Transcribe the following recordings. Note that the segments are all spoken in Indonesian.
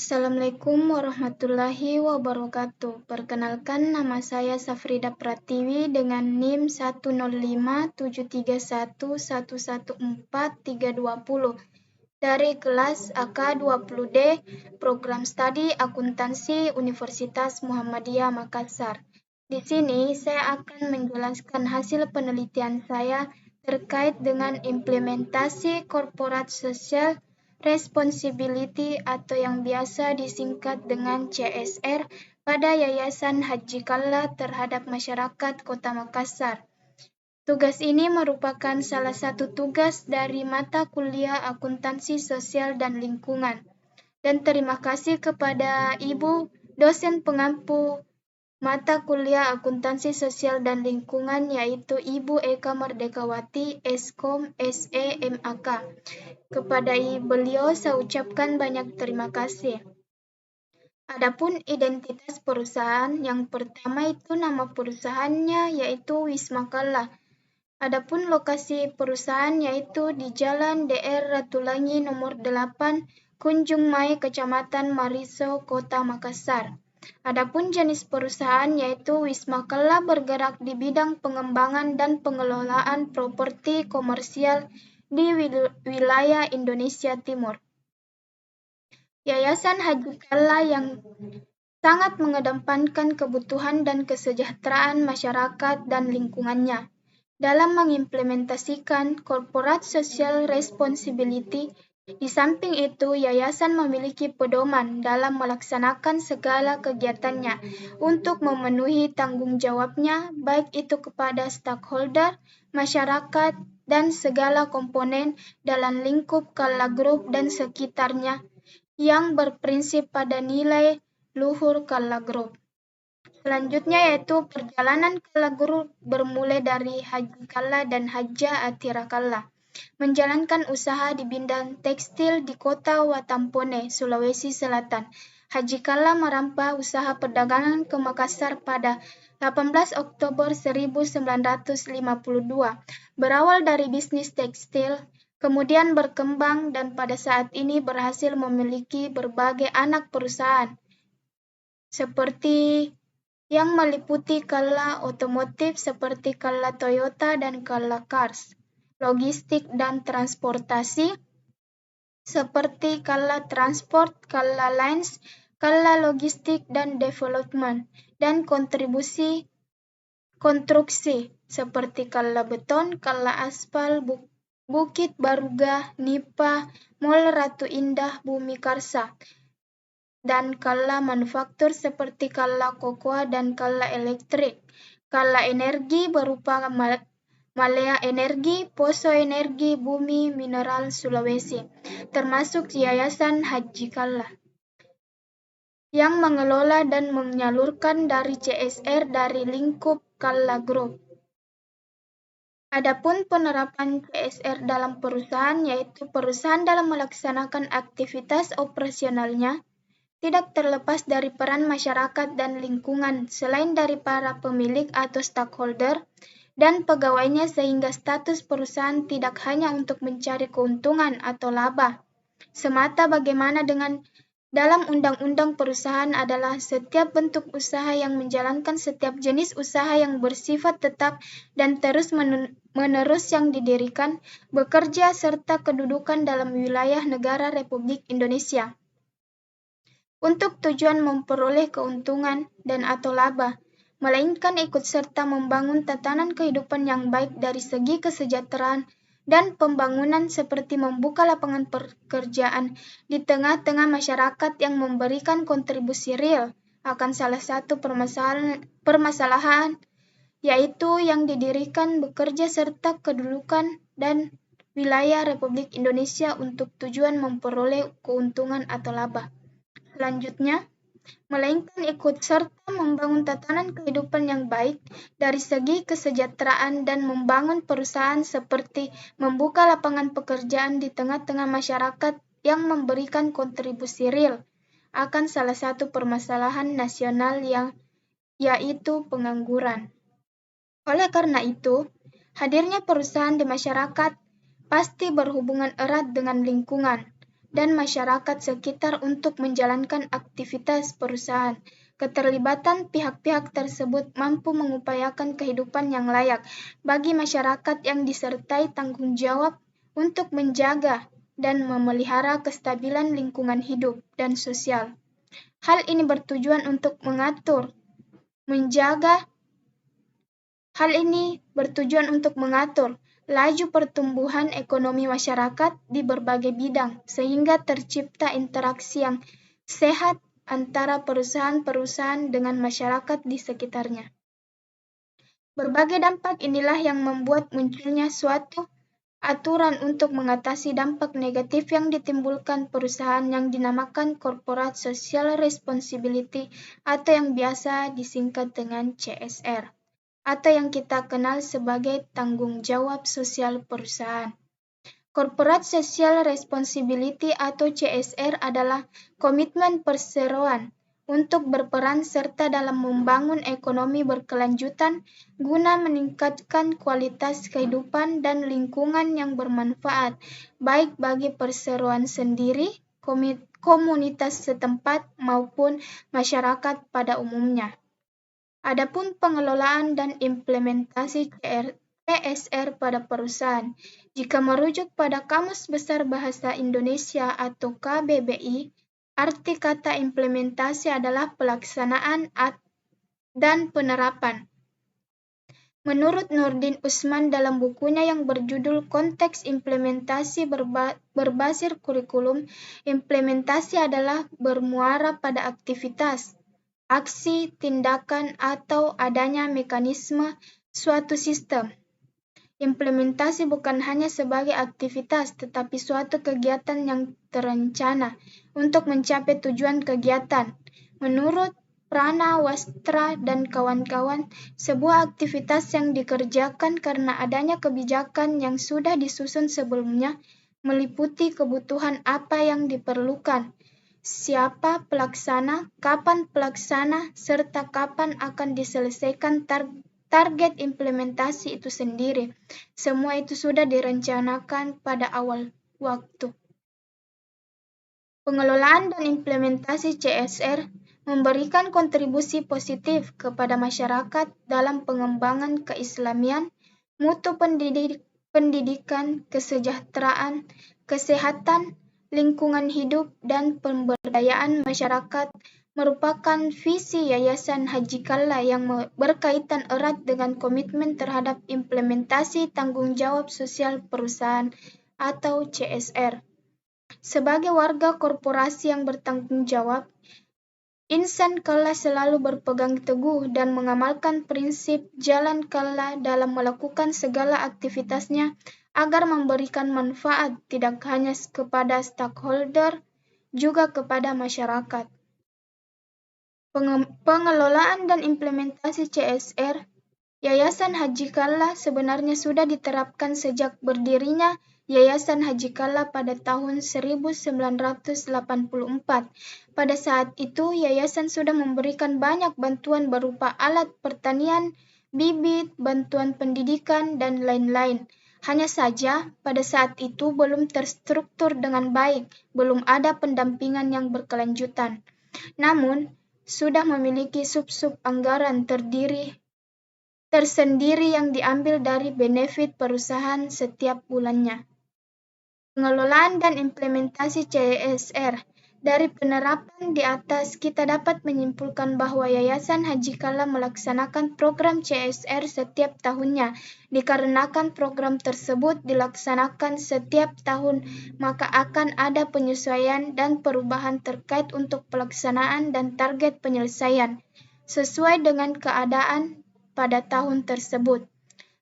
Assalamualaikum warahmatullahi wabarakatuh. Perkenalkan, nama saya Safrida Pratiwi dengan NIM 10573111430 dari kelas AK20D Program Studi Akuntansi Universitas Muhammadiyah Makassar. Di sini saya akan menjelaskan hasil penelitian saya terkait dengan implementasi Corporate Social Responsibility atau yang biasa disingkat dengan CSR pada Yayasan Haji Kalla terhadap masyarakat Kota Makassar. Tugas ini merupakan salah satu tugas dari mata kuliah Akuntansi Sosial dan Lingkungan. Dan terima kasih kepada Ibu dosen pengampu mata kuliah Akuntansi Sosial dan Lingkungan yaitu Ibu Eka Merdekawati, Eskom, SE, MAK. Kepada beliau saya ucapkan banyak terima kasih. Adapun identitas perusahaan, yang pertama itu nama perusahaannya yaitu Wisma Kalla. Adapun lokasi perusahaan yaitu di Jalan DR Ratulangi nomor 8, Kunjung Mai, Kecamatan Mariso, Kota Makassar. Adapun jenis perusahaan yaitu Wisma Kalla bergerak di bidang pengembangan dan pengelolaan properti komersial di wilayah Indonesia Timur. Yayasan Haji Kalla yang sangat mengedepankan kebutuhan dan kesejahteraan masyarakat dan lingkungannya. Dalam mengimplementasikan Corporate Social Responsibility, di samping itu, yayasan memiliki pedoman dalam melaksanakan segala kegiatannya untuk memenuhi tanggung jawabnya, baik itu kepada stakeholder, masyarakat, dan segala komponen dalam lingkup Kalla Group dan sekitarnya yang berprinsip pada nilai luhur Kalla Group. Selanjutnya yaitu perjalanan Kalla Group bermulai dari Haji Kalla dan Haja Atira Kalla, menjalankan usaha di bidang tekstil di kota Watampone, Sulawesi Selatan. Haji Kalla merambah usaha perdagangan ke Makassar pada 18 Oktober 1952. Berawal dari bisnis tekstil, kemudian berkembang dan pada saat ini berhasil memiliki berbagai anak perusahaan, seperti yang meliputi Kalla Otomotif seperti Kalla Toyota dan Kalla Cars, logistik dan transportasi seperti Kalla Transport, Kalla Lines, Kalla Logistik dan Development, dan konstruksi seperti Kalla Beton, Kalla Aspal, Bukit Baruga, Nipa, Mall Ratu Indah, Bumi Karsa, dan Kalla Manufaktur seperti Kalla Kokoa dan Kalla Elektrik. Kalla Energi berupa Malea Energi, Poso Energi, Bumi Mineral Sulawesi, termasuk Yayasan Haji Kalla, yang mengelola dan menyalurkan dari CSR dari lingkup Kalla Group. Adapun penerapan CSR dalam perusahaan yaitu perusahaan dalam melaksanakan aktivitas operasionalnya tidak terlepas dari peran masyarakat dan lingkungan selain dari para pemilik atau stakeholder dan pegawainya sehingga status perusahaan tidak hanya untuk mencari keuntungan atau laba semata bagaimana dengan dalam undang-undang perusahaan adalah setiap bentuk usaha yang menjalankan setiap jenis usaha yang bersifat tetap dan terus-menerus yang didirikan, bekerja, serta kedudukan dalam wilayah negara Republik Indonesia untuk tujuan memperoleh keuntungan dan atau laba, melainkan ikut serta membangun tatanan kehidupan yang baik dari segi kesejahteraan dan pembangunan seperti membuka lapangan pekerjaan di tengah-tengah masyarakat yang memberikan kontribusi real akan salah satu permasalahan yaitu yang didirikan bekerja serta kedudukan dan wilayah Republik Indonesia untuk tujuan memperoleh keuntungan atau laba. Selanjutnya, melainkan ikut serta membangun tatanan kehidupan yang baik dari segi kesejahteraan dan membangun perusahaan seperti membuka lapangan pekerjaan di tengah-tengah masyarakat yang memberikan kontribusi real akan salah satu permasalahan nasional yang yaitu pengangguran. Oleh karena itu, hadirnya perusahaan di masyarakat pasti berhubungan erat dengan lingkungan, dan masyarakat sekitar untuk menjalankan aktivitas perusahaan. Keterlibatan pihak-pihak tersebut mampu mengupayakan kehidupan yang layak bagi masyarakat yang disertai tanggung jawab untuk menjaga dan memelihara kestabilan lingkungan hidup dan sosial. Hal ini bertujuan untuk mengatur laju pertumbuhan ekonomi masyarakat di berbagai bidang, sehingga tercipta interaksi yang sehat antara perusahaan-perusahaan dengan masyarakat di sekitarnya. Berbagai dampak inilah yang membuat munculnya suatu aturan untuk mengatasi dampak negatif yang ditimbulkan perusahaan yang dinamakan Corporate Social Responsibility atau yang biasa disingkat dengan CSR, atau yang kita kenal sebagai tanggung jawab sosial perusahaan. Corporate Social Responsibility atau CSR adalah komitmen perseroan untuk berperan serta dalam membangun ekonomi berkelanjutan guna meningkatkan kualitas kehidupan dan lingkungan yang bermanfaat baik bagi perseroan sendiri, komunitas setempat maupun masyarakat pada umumnya. Adapun pengelolaan dan implementasi CSR pada perusahaan, jika merujuk pada Kamus Besar Bahasa Indonesia atau KBBI, arti kata implementasi adalah pelaksanaan dan penerapan. Menurut Nurdin Usman dalam bukunya yang berjudul Konteks Implementasi Berbasis Kurikulum, implementasi adalah bermuara pada aktivitas, aksi, tindakan, atau adanya mekanisme suatu sistem. Implementasi bukan hanya sebagai aktivitas, tetapi suatu kegiatan yang terencana untuk mencapai tujuan kegiatan. Menurut Prana Wastra dan kawan-kawan, sebuah aktivitas yang dikerjakan karena adanya kebijakan yang sudah disusun sebelumnya, meliputi kebutuhan apa yang diperlukan, siapa pelaksana, kapan pelaksana, serta kapan akan diselesaikan target implementasi itu sendiri. Semua itu sudah direncanakan pada awal waktu. Pengelolaan dan implementasi CSR memberikan kontribusi positif kepada masyarakat dalam pengembangan keislamian, mutu pendidikan, kesejahteraan, kesehatan, lingkungan hidup, dan pemberdayaan masyarakat merupakan visi Yayasan Haji Kalla yang berkaitan erat dengan komitmen terhadap implementasi tanggung jawab sosial perusahaan atau CSR. Sebagai warga korporasi yang bertanggung jawab, Insan Kalla selalu berpegang teguh dan mengamalkan prinsip jalan Kalla dalam melakukan segala aktivitasnya agar memberikan manfaat tidak hanya kepada stakeholder, juga kepada masyarakat. Pengelolaan dan implementasi CSR Yayasan Haji Kalla sebenarnya sudah diterapkan sejak berdirinya Yayasan Haji Kalla pada tahun 1984. Pada saat itu, yayasan sudah memberikan banyak bantuan berupa alat pertanian, bibit, bantuan pendidikan, dan lain-lain. Hanya saja, pada saat itu belum terstruktur dengan baik, belum ada pendampingan yang berkelanjutan. Namun, sudah memiliki sub-sub anggaran tersendiri yang diambil dari benefit perusahaan setiap bulannya. Pengelolaan dan implementasi CSR. Dari penerapan di atas, kita dapat menyimpulkan bahwa Yayasan Haji Kalla melaksanakan program CSR setiap tahunnya. Dikarenakan program tersebut dilaksanakan setiap tahun, maka akan ada penyesuaian dan perubahan terkait untuk pelaksanaan dan target penyelesaian, sesuai dengan keadaan pada tahun tersebut.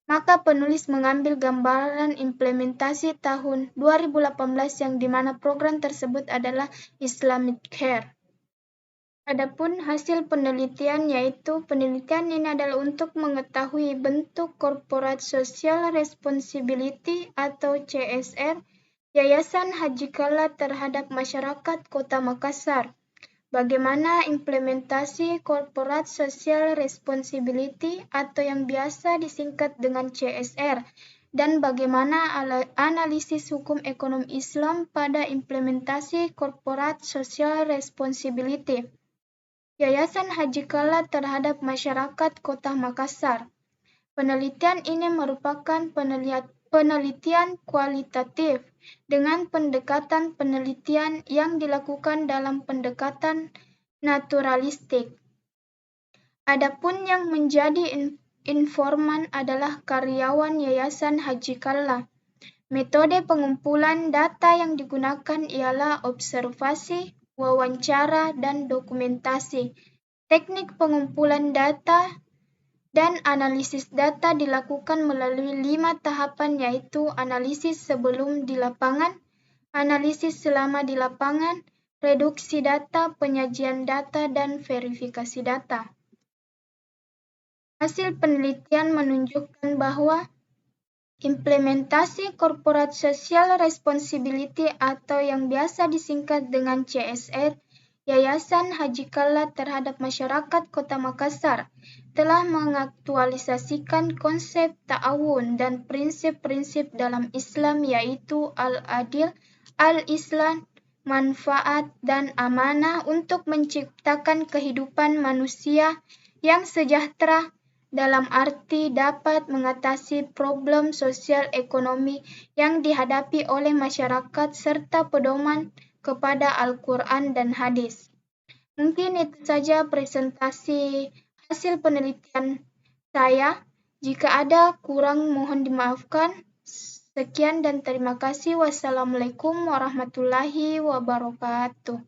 Maka penulis mengambil gambaran implementasi tahun 2018 yang dimana program tersebut adalah Islamic Care. Adapun hasil penelitian yaitu penelitian ini adalah untuk mengetahui bentuk Corporate Social Responsibility atau CSR Yayasan Haji Kalla terhadap masyarakat Kota Makassar. Bagaimana implementasi Corporate Social Responsibility atau yang biasa disingkat dengan CSR dan bagaimana analisis hukum ekonomi Islam pada implementasi Corporate Social Responsibility Yayasan Haji Kala terhadap masyarakat Kota Makassar. Penelitian ini merupakan penelitian kualitatif dengan pendekatan penelitian yang dilakukan dalam pendekatan naturalistik. Adapun yang menjadi informan adalah karyawan Yayasan Haji Kala. Metode pengumpulan data yang digunakan ialah observasi, wawancara, dan dokumentasi. Teknik pengumpulan data dan analisis data dilakukan melalui 5 tahapan yaitu analisis sebelum di lapangan, analisis selama di lapangan, reduksi data, penyajian data, dan verifikasi data. Hasil penelitian menunjukkan bahwa implementasi Corporate Social Responsibility atau yang biasa disingkat dengan CSR, Yayasan Haji Kala terhadap masyarakat Kota Makassar telah mengaktualisasikan konsep ta'awun dan prinsip-prinsip dalam Islam yaitu al-adil, al-islam, manfaat, dan amanah untuk menciptakan kehidupan manusia yang sejahtera dalam arti dapat mengatasi problem sosial ekonomi yang dihadapi oleh masyarakat serta pedoman kepada Al-Quran dan hadis. Mungkin itu saja presentasi hasil penelitian saya. Jika ada kurang mohon dimaafkan. Sekian dan terima kasih. Wassalamualaikum warahmatullahi wabarakatuh.